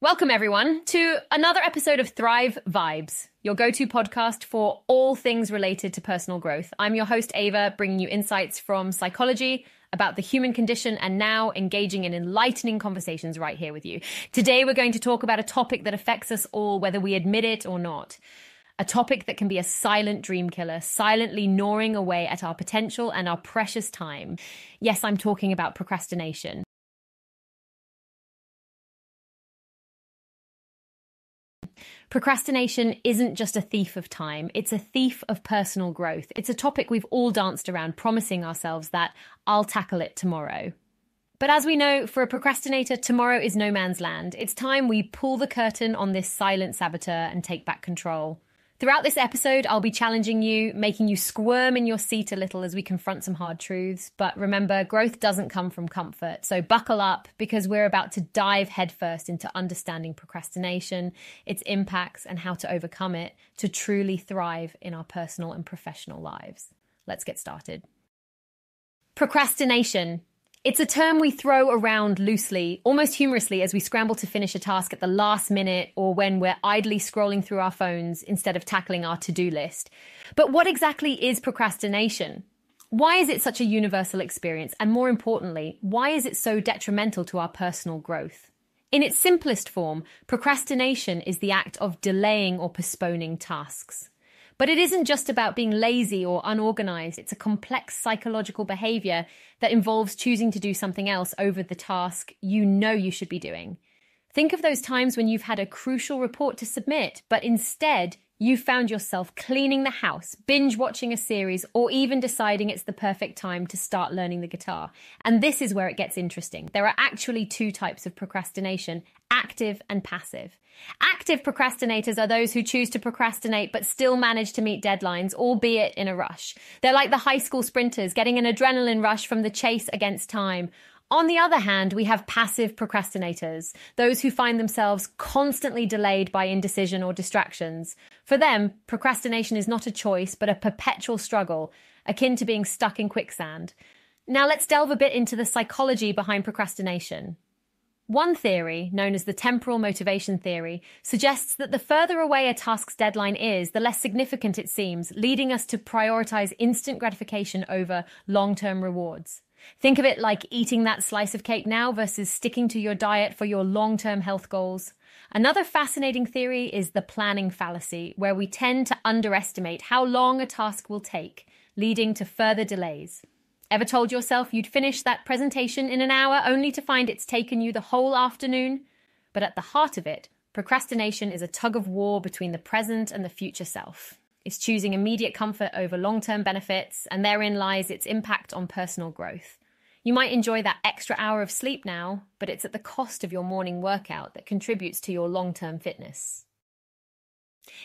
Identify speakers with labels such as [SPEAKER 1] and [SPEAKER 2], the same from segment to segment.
[SPEAKER 1] Welcome, everyone, to another episode of Thrive Vibes, your go-to podcast for all things related to personal growth. I'm your host, Ava, bringing you insights from psychology about the human condition and now engaging in enlightening conversations right here with you. Today, we're going to talk about a topic that affects us all, whether we admit it or not. A topic that can be a silent dream killer, silently gnawing away at our potential and our precious time. Yes, I'm talking about procrastination. Procrastination isn't just a thief of time, it's a thief of personal growth. It's a topic we've all danced around, promising ourselves that I'll tackle it tomorrow. But as we know, for a procrastinator, tomorrow is no man's land. It's time we pull the curtain on this silent saboteur and take back control. Throughout this episode, I'll be challenging you, making you squirm in your seat a little as we confront some hard truths. But remember, growth doesn't come from comfort. So buckle up because we're about to dive headfirst into understanding procrastination, its impacts, and how to overcome it to truly thrive in our personal and professional lives. Let's get started. Procrastination. It's a term we throw around loosely, almost humorously, as we scramble to finish a task at the last minute or when we're idly scrolling through our phones instead of tackling our to-do list. But what exactly is procrastination? Why is it such a universal experience? And more importantly, why is it so detrimental to our personal growth? In its simplest form, procrastination is the act of delaying or postponing tasks. But it isn't just about being lazy or unorganized. It's a complex psychological behavior that involves choosing to do something else over the task you know you should be doing. Think of those times when you've had a crucial report to submit, but instead you found yourself cleaning the house, binge watching a series, or even deciding it's the perfect time to start learning the guitar. And this is where it gets interesting. There are actually two types of procrastination: active and passive. Active procrastinators are those who choose to procrastinate but still manage to meet deadlines, albeit in a rush. They're like the high school sprinters getting an adrenaline rush from the chase against time. On the other hand, we have passive procrastinators, those who find themselves constantly delayed by indecision or distractions. For them, procrastination is not a choice, but a perpetual struggle, akin to being stuck in quicksand. Now let's delve a bit into the psychology behind procrastination. One theory, known as the temporal motivation theory, suggests that the further away a task's deadline is, the less significant it seems, leading us to prioritize instant gratification over long-term rewards. Think of it like eating that slice of cake now versus sticking to your diet for your long-term health goals. Another fascinating theory is the planning fallacy, where we tend to underestimate how long a task will take, leading to further delays. Ever told yourself you'd finish that presentation in an hour only to find it's taken you the whole afternoon? But at the heart of it, procrastination is a tug of war between the present and the future self. It's choosing immediate comfort over long-term benefits, and therein lies its impact on personal growth. You might enjoy that extra hour of sleep now, but it's at the cost of your morning workout that contributes to your long-term fitness.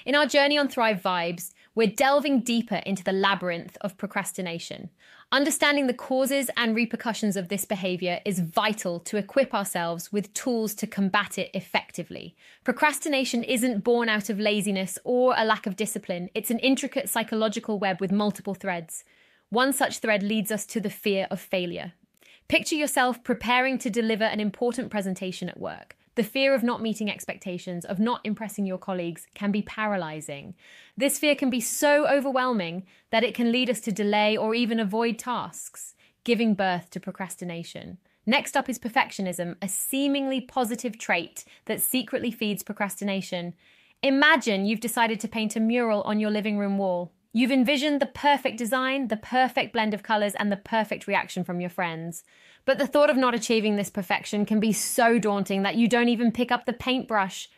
[SPEAKER 1] In our journey on Thrive Vibes, we're delving deeper into the labyrinth of procrastination. Understanding the causes and repercussions of this behavior is vital to equip ourselves with tools to combat it effectively. Procrastination isn't born out of laziness or a lack of discipline. It's an intricate psychological web with multiple threads. One such thread leads us to the fear of failure. Picture yourself preparing to deliver an important presentation at work. The fear of not meeting expectations, of not impressing your colleagues, can be paralyzing. This fear can be so overwhelming that it can lead us to delay or even avoid tasks, giving birth to procrastination. Next up is perfectionism, a seemingly positive trait that secretly feeds procrastination. Imagine you've decided to paint a mural on your living room wall. You've envisioned the perfect design, the perfect blend of colors, and the perfect reaction from your friends. But the thought of not achieving this perfection can be so daunting that you don't even pick up the paintbrush.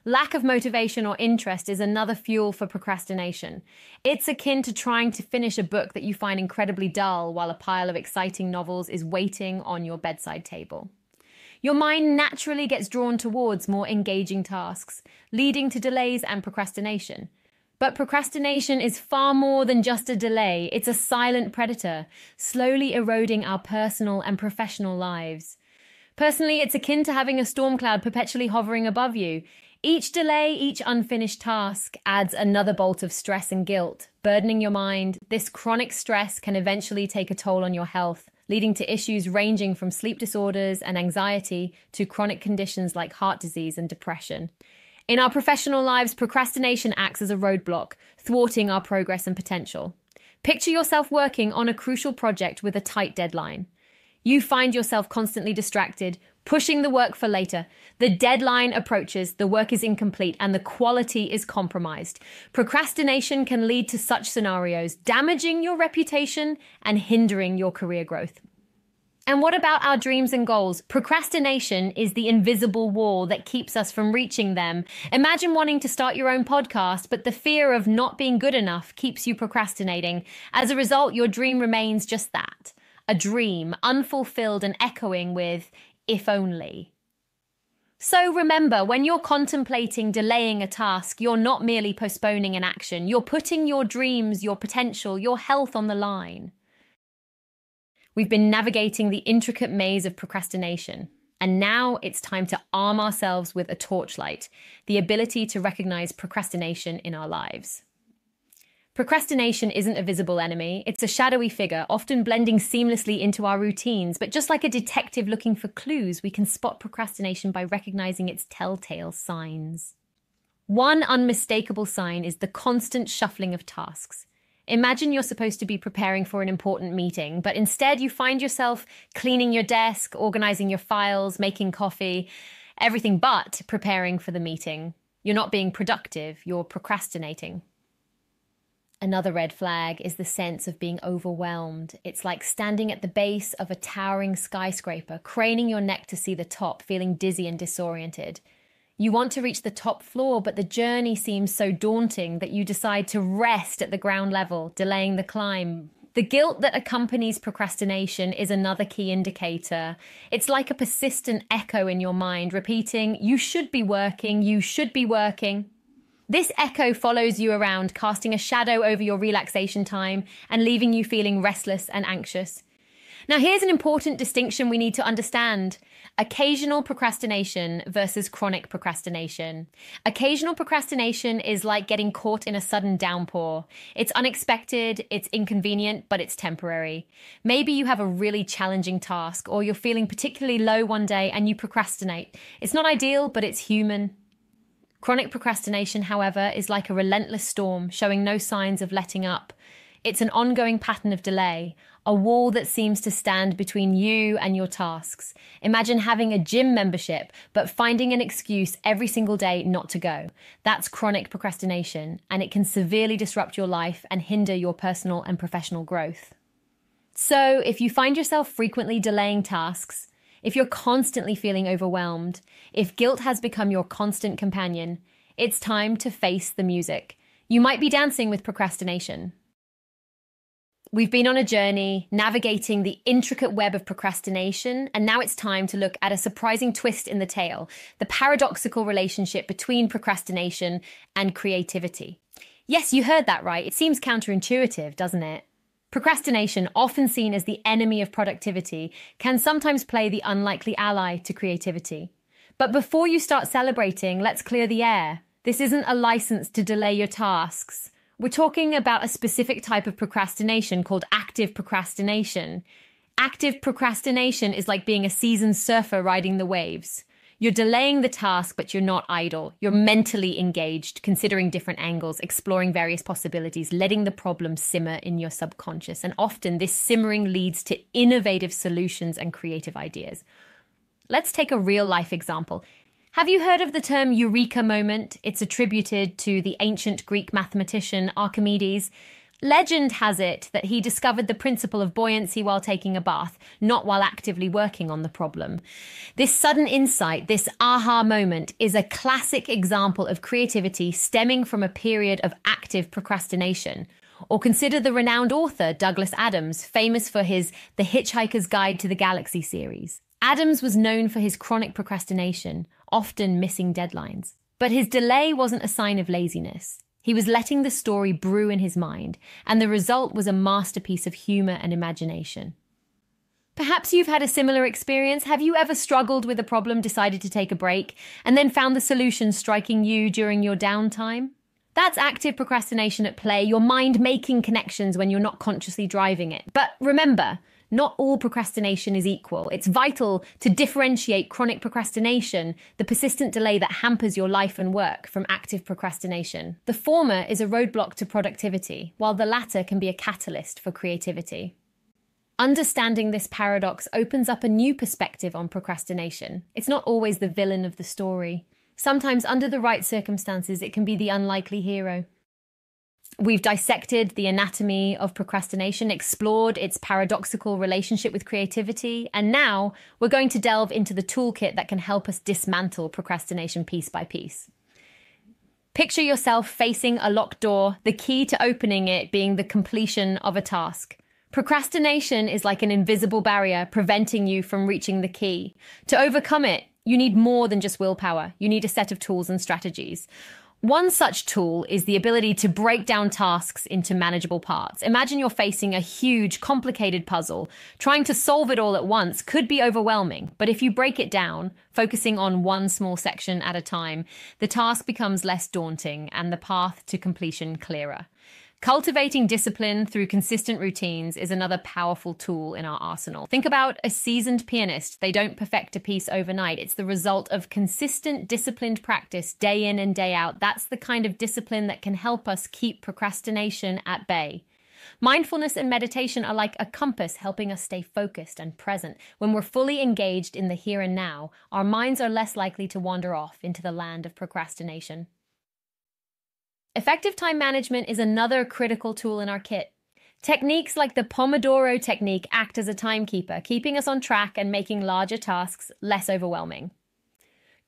[SPEAKER 1] Lack of motivation or interest is another fuel for procrastination. It's akin to trying to finish a book that you find incredibly dull while a pile of exciting novels is waiting on your bedside table. Your mind naturally gets drawn towards more engaging tasks, leading to delays and procrastination. But procrastination is far more than just a delay. It's a silent predator, slowly eroding our personal and professional lives. Personally, it's akin to having a storm cloud perpetually hovering above you. Each delay, each unfinished task adds another bolt of stress and guilt, burdening your mind. This chronic stress can eventually take a toll on your health, leading to issues ranging from sleep disorders and anxiety to chronic conditions like heart disease and depression. In our professional lives, procrastination acts as a roadblock, thwarting our progress and potential. Picture yourself working on a crucial project with a tight deadline. You find yourself constantly distracted, pushing the work for later. The deadline approaches, the work is incomplete, and the quality is compromised. Procrastination can lead to such scenarios, damaging your reputation and hindering your career growth. And what about our dreams and goals? Procrastination is the invisible wall that keeps us from reaching them. Imagine wanting to start your own podcast, but the fear of not being good enough keeps you procrastinating. As a result, your dream remains just that. A dream, unfulfilled and echoing with, if only. So remember, when you're contemplating delaying a task, you're not merely postponing an action. You're putting your dreams, your potential, your health on the line. We've been navigating the intricate maze of procrastination, and now it's time to arm ourselves with a torchlight, the ability to recognize procrastination in our lives. Procrastination isn't a visible enemy. It's a shadowy figure, often blending seamlessly into our routines. But just like a detective looking for clues, we can spot procrastination by recognizing its telltale signs. One unmistakable sign is the constant shuffling of tasks. Imagine you're supposed to be preparing for an important meeting, but instead you find yourself cleaning your desk, organizing your files, making coffee, everything but preparing for the meeting. You're not being productive, you're procrastinating. Another red flag is the sense of being overwhelmed. It's like standing at the base of a towering skyscraper, craning your neck to see the top, feeling dizzy and disoriented. You want to reach the top floor, but the journey seems so daunting that you decide to rest at the ground level, delaying the climb. The guilt that accompanies procrastination is another key indicator. It's like a persistent echo in your mind, repeating, "You should be working, you should be working." This echo follows you around, casting a shadow over your relaxation time and leaving you feeling restless and anxious. Now, here's an important distinction we need to understand. Occasional procrastination versus chronic procrastination. Occasional procrastination is like getting caught in a sudden downpour. It's unexpected, it's inconvenient, but it's temporary. Maybe you have a really challenging task, or you're feeling particularly low one day and you procrastinate. It's not ideal, but it's human. Chronic procrastination, however, is like a relentless storm, showing no signs of letting up. It's an ongoing pattern of delay, a wall that seems to stand between you and your tasks. Imagine having a gym membership, but finding an excuse every single day not to go. That's chronic procrastination, and it can severely disrupt your life and hinder your personal and professional growth. So, if you find yourself frequently delaying tasks, if you're constantly feeling overwhelmed, if guilt has become your constant companion, it's time to face the music. You might be dancing with procrastination. We've been on a journey navigating the intricate web of procrastination, and now it's time to look at a surprising twist in the tale, the paradoxical relationship between procrastination and creativity. Yes, you heard that right. It seems counterintuitive, doesn't it? Procrastination, often seen as the enemy of productivity, can sometimes play the unlikely ally to creativity. But before you start celebrating, let's clear the air. This isn't a license to delay your tasks. We're talking about a specific type of procrastination called active procrastination. Active procrastination is like being a seasoned surfer riding the waves. You're delaying the task, but you're not idle. You're mentally engaged, considering different angles, exploring various possibilities, letting the problem simmer in your subconscious. And often this simmering leads to innovative solutions and creative ideas. Let's take a real-life example. Have you heard of the term eureka moment? It's attributed to the ancient Greek mathematician Archimedes. Legend has it that he discovered the principle of buoyancy while taking a bath, not while actively working on the problem. This sudden insight, this aha moment, is a classic example of creativity stemming from a period of active procrastination. Or consider the renowned author Douglas Adams, famous for his The Hitchhiker's Guide to the Galaxy series. Adams was known for his chronic procrastination, often missing deadlines. But his delay wasn't a sign of laziness. He was letting the story brew in his mind, and the result was a masterpiece of humor and imagination. Perhaps you've had a similar experience. Have you ever struggled with a problem, decided to take a break, and then found the solution striking you during your downtime? That's active procrastination at play, your mind making connections when you're not consciously driving it. But remember, Not all procrastination is equal. It's vital to differentiate chronic procrastination, the persistent delay that hampers your life and work, from active procrastination. The former is a roadblock to productivity, while the latter can be a catalyst for creativity. Understanding this paradox opens up a new perspective on procrastination. It's not always the villain of the story. Sometimes, under the right circumstances, it can be the unlikely hero. We've dissected the anatomy of procrastination, explored its paradoxical relationship with creativity, and now we're going to delve into the toolkit that can help us dismantle procrastination piece by piece. Picture yourself facing a locked door, the key to opening it being the completion of a task. Procrastination is like an invisible barrier preventing you from reaching the key. To overcome it, you need more than just willpower. You need a set of tools and strategies. One such tool is the ability to break down tasks into manageable parts. Imagine you're facing a huge, complicated puzzle. Trying to solve it all at once could be overwhelming, but if you break it down, focusing on one small section at a time, the task becomes less daunting and the path to completion clearer. Cultivating discipline through consistent routines is another powerful tool in our arsenal. Think about a seasoned pianist. They don't perfect a piece overnight. It's the result of consistent, disciplined practice day in and day out. That's the kind of discipline that can help us keep procrastination at bay. Mindfulness and meditation are like a compass helping us stay focused and present. When we're fully engaged in the here and now, our minds are less likely to wander off into the land of procrastination. Effective time management is another critical tool in our kit. Techniques like the Pomodoro technique act as a timekeeper, keeping us on track and making larger tasks less overwhelming.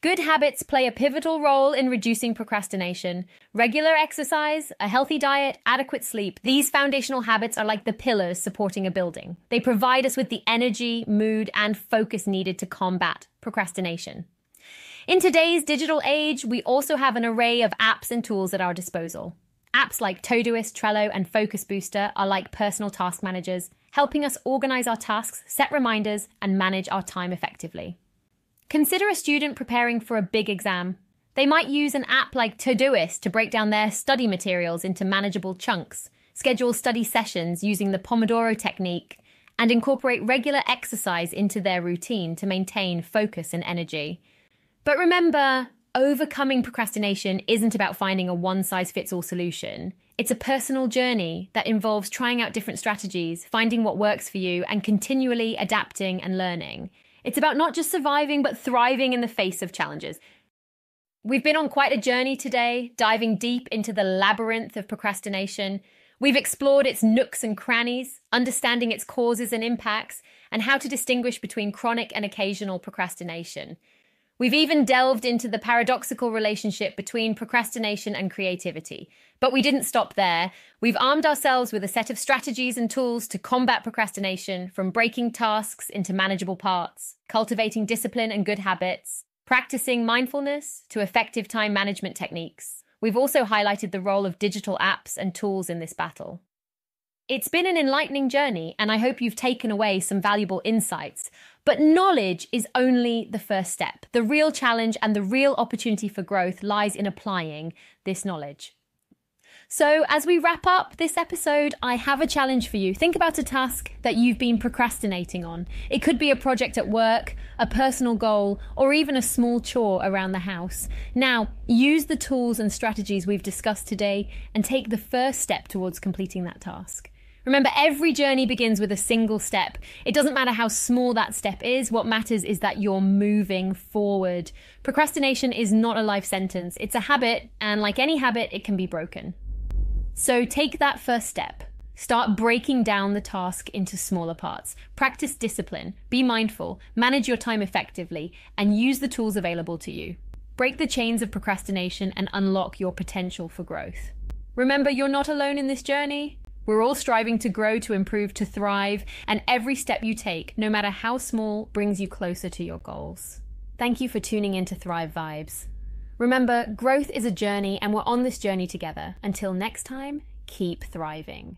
[SPEAKER 1] Good habits play a pivotal role in reducing procrastination. Regular exercise, a healthy diet, adequate sleep. These foundational habits are like the pillars supporting a building. They provide us with the energy, mood, and focus needed to combat procrastination. In today's digital age, we also have an array of apps and tools at our disposal. Apps like Todoist, Trello, and Focus Booster are like personal task managers, helping us organize our tasks, set reminders, and manage our time effectively. Consider a student preparing for a big exam. They might use an app like Todoist to break down their study materials into manageable chunks, schedule study sessions using the Pomodoro technique, and incorporate regular exercise into their routine to maintain focus and energy. But remember, overcoming procrastination isn't about finding a one-size-fits-all solution. It's a personal journey that involves trying out different strategies, finding what works for you, and continually adapting and learning. It's about not just surviving, but thriving in the face of challenges. We've been on quite a journey today, diving deep into the labyrinth of procrastination. We've explored its nooks and crannies, understanding its causes and impacts, and how to distinguish between chronic and occasional procrastination. We've even delved into the paradoxical relationship between procrastination and creativity. But we didn't stop there. We've armed ourselves with a set of strategies and tools to combat procrastination, from breaking tasks into manageable parts, cultivating discipline and good habits, practicing mindfulness, to effective time management techniques. We've also highlighted the role of digital apps and tools in this battle. It's been an enlightening journey, and I hope you've taken away some valuable insights. But knowledge is only the first step. The real challenge and the real opportunity for growth lies in applying this knowledge. So as we wrap up this episode, I have a challenge for you. Think about a task that you've been procrastinating on. It could be a project at work, a personal goal, or even a small chore around the house. Now, use the tools and strategies we've discussed today and take the first step towards completing that task. Remember, every journey begins with a single step. It doesn't matter how small that step is. What matters is that you're moving forward. Procrastination is not a life sentence. It's a habit, and like any habit, it can be broken. So take that first step. Start breaking down the task into smaller parts. Practice discipline. Be mindful. Manage your time effectively, and use the tools available to you. Break the chains of procrastination and unlock your potential for growth. Remember, you're not alone in this journey. We're all striving to grow, to improve, to thrive, and every step you take, no matter how small, brings you closer to your goals. Thank you for tuning in to Thrive Vibes. Remember, growth is a journey, and we're on this journey together. Until next time, keep thriving.